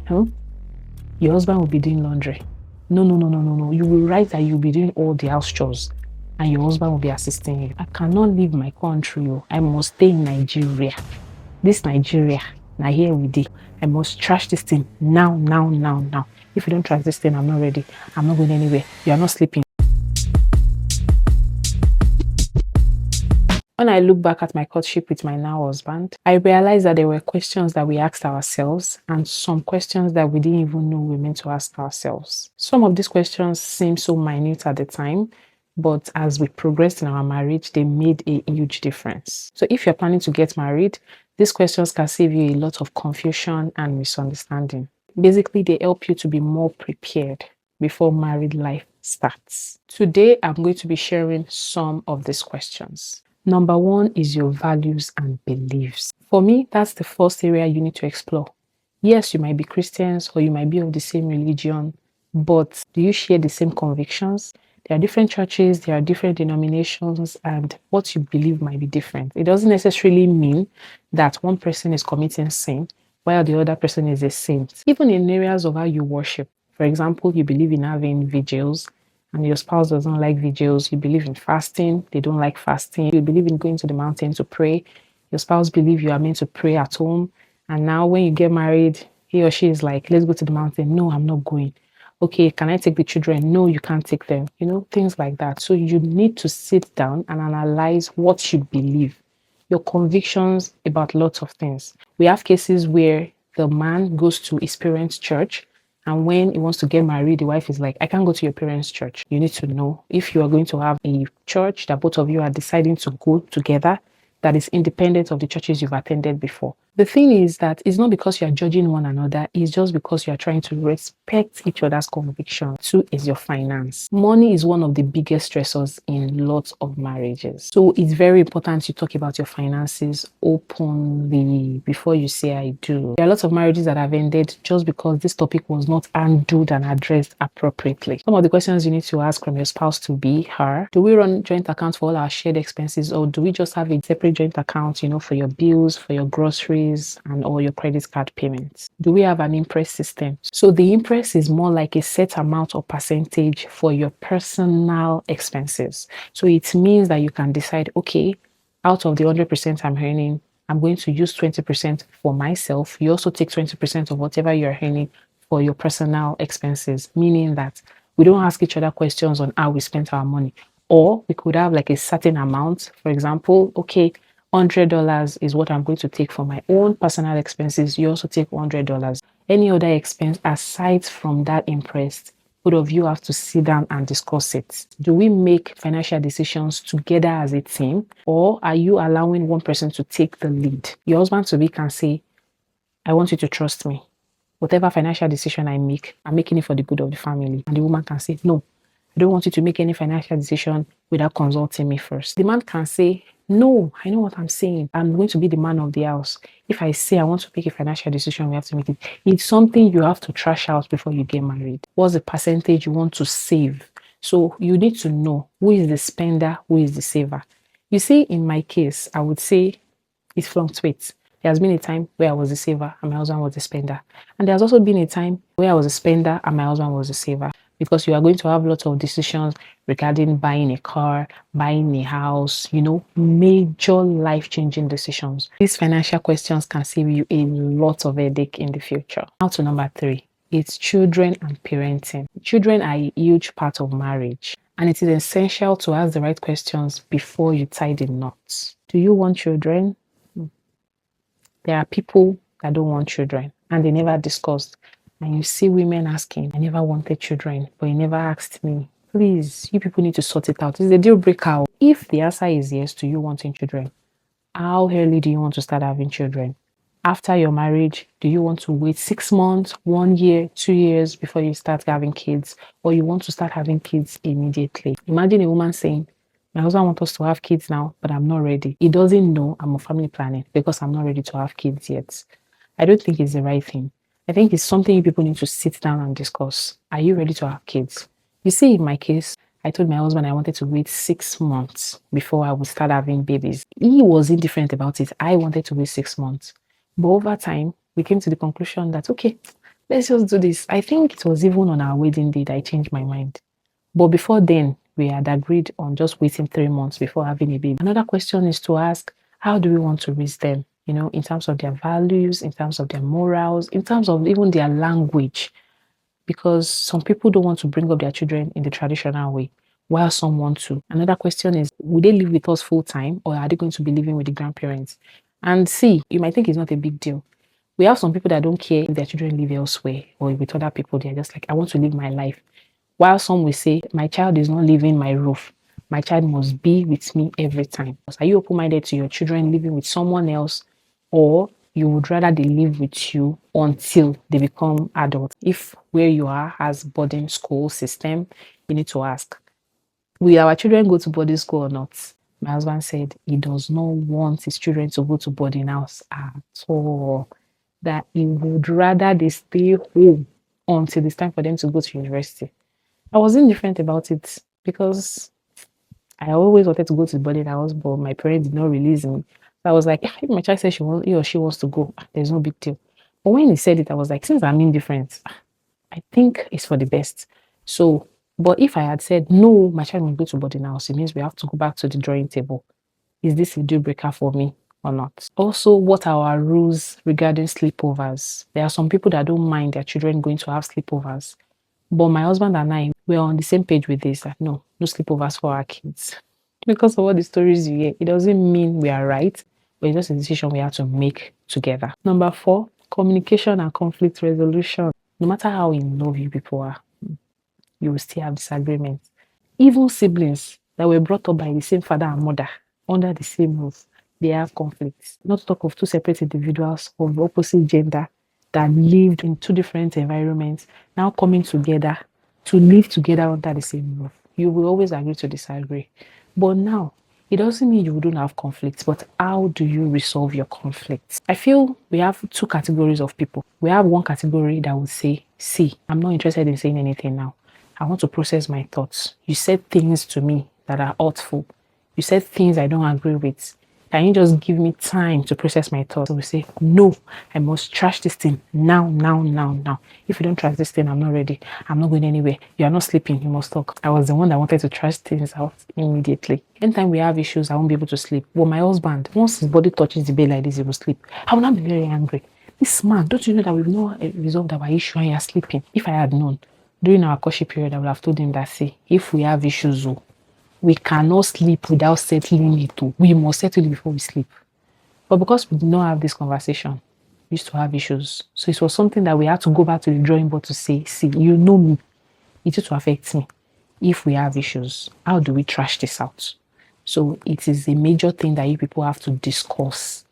Huh? Your husband will be doing laundry. No. You will write that you'll be doing all the house chores and your husband will be assisting you. I cannot leave my country. I must stay in Nigeria. This Nigeria, now here we did. I must trash this thing now. If you don't trash this thing, I'm not ready. I'm not going anywhere. You are not sleeping. When I look back at my courtship with my now husband, I realized that there were questions that we asked ourselves and some questions that we didn't even know we meant to ask ourselves. Some of these questions seemed so minute at the time, but as we progressed in our marriage, they made a huge difference. So if you're planning to get married, these questions can save you a lot of confusion and misunderstanding. Basically, they help you to be more prepared before married life starts. Today, I'm going to be sharing some of these questions. Number one is your values and beliefs. For me, that's the first area you need to explore. Yes, you might be Christians or you might be of the same religion, but do you share the same convictions? There are different churches, there are different denominations, and what you believe might be different. It doesn't necessarily mean that one person is committing sin while the other person is a saint. Even in areas of how you worship, for example, you believe in having vigils, and your spouse doesn't like vigils, you believe in fasting, they don't like fasting, you believe in going to the mountain to pray, your spouse believes you are meant to pray at home, and now when you get married, he or she is like, let's go to the mountain. No, I'm not going. Okay, can I take the children? No, you can't take them. Things like that. So you need to sit down and analyze what you believe, your convictions about lots of things. We have cases where the man goes to his parents' church, and when he wants to get married, the wife is like, I can't go to your parents' church. You need to know if you are going to have a church that both of you are deciding to go together that is independent of the churches you've attended before. The thing is that it's not because you are judging one another, it's just because you are trying to respect each other's conviction. Two is your finance. Money is one of the biggest stressors in lots of marriages. So it's very important you talk about your finances openly before you say I do. There are lots of marriages that have ended just because this topic was not handled and addressed appropriately. Some of the questions you need to ask from your spouse to be are, do we run joint accounts for all our shared expenses, or do we just have a separate joint account, for your bills, for your groceries, and all your credit card payments? Do we have an impress system? So the impress is more like a set amount or percentage for your personal expenses. So it means that you can decide, okay, out of the 100% I'm earning, I'm going to use 20% for myself. You also take 20% of whatever you're earning for your personal expenses, meaning that we don't ask each other questions on how we spent our money. Or we could have like a certain amount. For example, okay, $100 is what I'm going to take for my own personal expenses. You also take $100. Any other expense aside from that impressed, both of you have to sit down and discuss it. Do we make financial decisions together as a team, or are you allowing one person to take the lead? Your husband to be can say, I want you to trust me. Whatever financial decision I make, I'm making it for the good of the family. And the woman can say, no, I don't want you to make any financial decision without consulting me first. The man can say, no, I know what I'm saying. I'm going to be the man of the house. If I say I want to make a financial decision, we have to make it. It's something you have to trash out before you get married. What's the percentage you want to save? So you need to know who is the spender, who is the saver. You see, in my case, I would say it fluctuates. There has been a time where I was a saver and my husband was a spender. And there has also been a time where I was a spender and my husband was a saver. Because you are going to have lots of decisions regarding buying a car, buying a house, major life-changing decisions. These financial questions can save you a lot of headache in the future. Now to number 3. It's children and parenting. Children are a huge part of marriage, and it is essential to ask the right questions before you tie the knots. Do you want children? There are people that don't want children and they never discussed. And you see women asking, I never wanted children, but you never asked me. Please, you people need to sort it out. It's a deal breaker. If the answer is yes to you wanting children, how early do you want to start having children? After your marriage, do you want to wait 6 months, 1 year, 2 years before you start having kids? Or you want to start having kids immediately? Imagine a woman saying, my husband wants us to have kids now, but I'm not ready. He doesn't know I'm on family planning because I'm not ready to have kids yet. I don't think it's the right thing. I think it's something you people need to sit down and discuss. Are you ready to have kids? You see, in my case, I told my husband I wanted to wait 6 months before I would start having babies. He was indifferent about it. I wanted to wait 6 months. But over time, we came to the conclusion that, okay, Let's just do this. I think it was even on our wedding day that I changed my mind. But before then, we had agreed on just waiting 3 months before having a baby. Another question is to ask, how do we want to raise them? In terms of their values, in terms of their morals, in terms of even their language. Because some people don't want to bring up their children in the traditional way, while some want to. Another question is, will they live with us full time, or are they going to be living with the grandparents? And see, you might think it's not a big deal. We have some people that don't care if their children live elsewhere or with other people. They're just like, I want to live my life. While some will say, my child is not leaving my roof. My child must be with me every time. Are you open-minded to your children living with someone else, or you would rather they live with you until they become adults? If where you are has boarding school system, you need to ask, will our children go to boarding school or not? My husband said he does not want his children to go to boarding house at all. That he would rather they stay home until it's time for them to go to university. I was indifferent about it because I always wanted to go to the boarding house, but my parents did not release me. So I was like, if my child says he or she wants to go, there's no big deal. But when he said it, I was like, since I'm indifferent, I think it's for the best. So, but if I had said, no, my child will go to boarding house, it means we have to go back to the drawing table. Is this a deal breaker for me or not? Also, what are our rules regarding sleepovers? There are some people that don't mind their children going to have sleepovers. But my husband and I, we're on the same page with this. That no sleepovers for our kids. Because of all the stories you hear, it doesn't mean we are right, but it's just a decision we have to make together. Number 4, communication and conflict resolution. No matter how in love you people are, you will still have disagreements. Even siblings that were brought up by the same father and mother under the same roof, they have conflicts. Not to talk of two separate individuals of opposite gender that lived in two different environments, now coming together to live together under the same roof. You will always agree to disagree. But now, it doesn't mean you don't have conflicts, but how do you resolve your conflicts? I feel we have two categories of people. We have one category that will say, see, I'm not interested in saying anything now. I want to process my thoughts. You said things to me that are hurtful. You said things I don't agree with. Can you just give me time to process my thoughts? So we say, no, I must trash this thing now. If you don't trash this thing, I'm not ready. I'm not going anywhere. You are not sleeping. You must talk. I was the one that wanted to trash things out immediately. Anytime we have issues, I won't be able to sleep. Well, my husband, once his body touches the bed like this, he will sleep. I will not be very angry. This man, don't you know that we've not resolved our issue and you're sleeping? If I had known, during our courtship period, I would have told him that, see, if we have issues, we cannot sleep without settling it. We must settle it before we sleep. But because we did not have this conversation, we used to have issues. So it was something that we had to go back to the drawing board to say, see, you know me. It used to affect me. If we have issues, how do we trash this out? So it is a major thing that you people have to discuss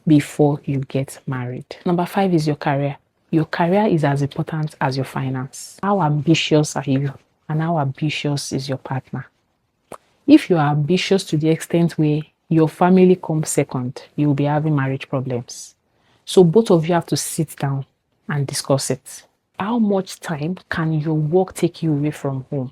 before you get married. Number 5 is your career. Your career is as important as your finance. How ambitious are you? And how ambitious is your partner? If you are ambitious to the extent where your family comes second, you will be having marriage problems. So both of you have to sit down and discuss it. How much time can your work take you away from home?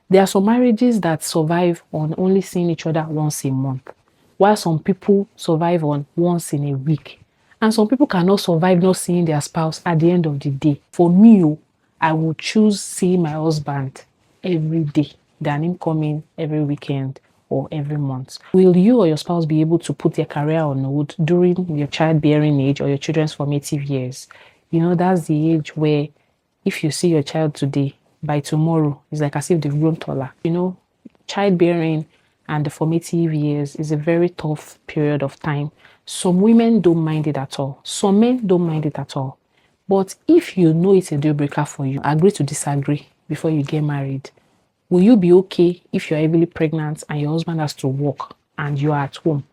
There are some marriages that survive on only seeing each other once a month, while some people survive on once in a week. And some people cannot survive not seeing their spouse at the end of the day. For me, I would choose seeing my husband every day than him coming every weekend or every month. Will you or your spouse be able to put their career on hold during your childbearing age or your children's formative years? That's the age where if you see your child today, by tomorrow, it's like as if they've grown taller. Childbearing and the formative years is a very tough period of time. Some women don't mind it at all. Some men don't mind it at all. But if you know it's a deal breaker for you, agree to disagree before you get married. Will you be okay if you're heavily pregnant and your husband has to work and you're at home?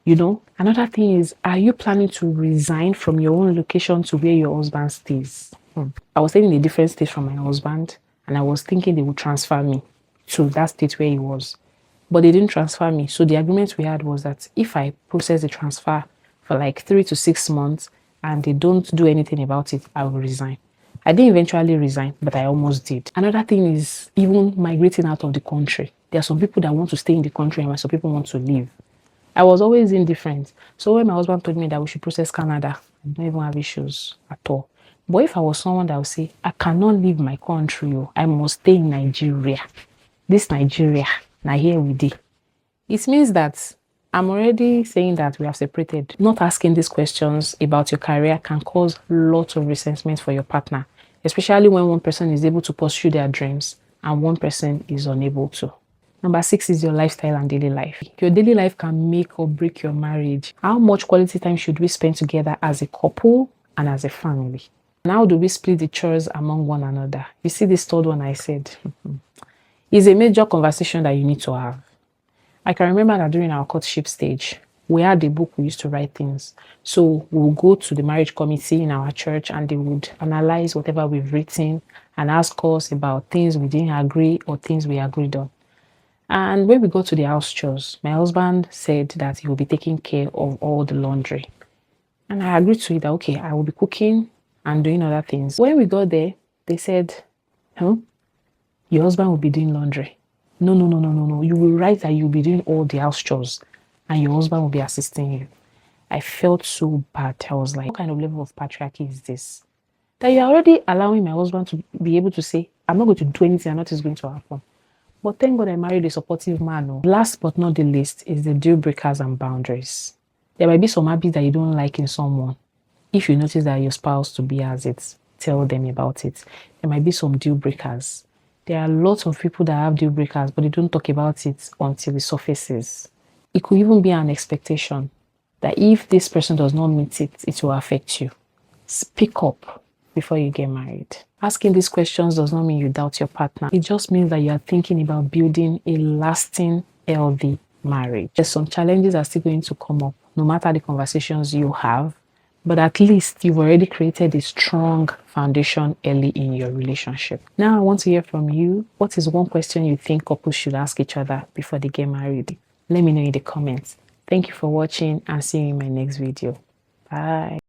Another thing is, are you planning to resign from your own location to where your husband stays? I was staying in a different state from my husband, and I was thinking they would transfer me to that state where he was. But they didn't transfer me. So the agreement we had was that if I process the transfer for like 3 to 6 months and they don't do anything about it, I will resign. I didn't eventually resign, but I almost did. Another thing is even migrating out of the country. There are some people that want to stay in the country and some people want to leave. I was always indifferent. So when my husband told me that we should process Canada, I don't even have issues at all. But if I was someone that would say, I cannot leave my country, I must stay in Nigeria. This Nigeria, now here we did. It means that I'm already saying that we have separated. Not asking these questions about your career can cause lots of resentment for your partner, especially when one person is able to pursue their dreams and one person is unable to. Number 6 is your lifestyle and daily life. Your daily life can make or break your marriage. How much quality time should we spend together as a couple and as a family? And how do we split the chores among one another? You see this third one I said. It's a major conversation that you need to have. I can remember that during our courtship stage, we had a book we used to write things. So we'll go to the marriage committee in our church and they would analyze whatever we've written and ask us about things we didn't agree or things we agreed on. And when we got to the house chores, my husband said that he will be taking care of all the laundry. And I agreed to it that, okay, I will be cooking and doing other things. When we got there, they said, your husband will be doing laundry. No. You will write that you'll be doing all the house chores and your husband will be assisting you. I felt so bad. I was like, what kind of level of patriarchy is this? That you're already allowing my husband to be able to say, I'm not going to do anything and nothing is going to happen. But thank God I married a supportive man. Last but not the least is the deal breakers and boundaries. There might be some habits that you don't like in someone. If you notice that your spouse to be has it, tell them about it. There might be some deal breakers. There are lots of people that have deal breakers, but they don't talk about it until it surfaces. It could even be an expectation that if this person does not meet it, it will affect you. Speak up before you get married. Asking these questions does not mean you doubt your partner. It just means that you are thinking about building a lasting, healthy marriage. There's some challenges that are still going to come up, no matter the conversations you have, but at least you've already created a strong foundation early in your relationship. Now I want to hear from you. What is one question you think couples should ask each other before they get married? Let me know in the comments. Thank you for watching and see you in my next video. Bye.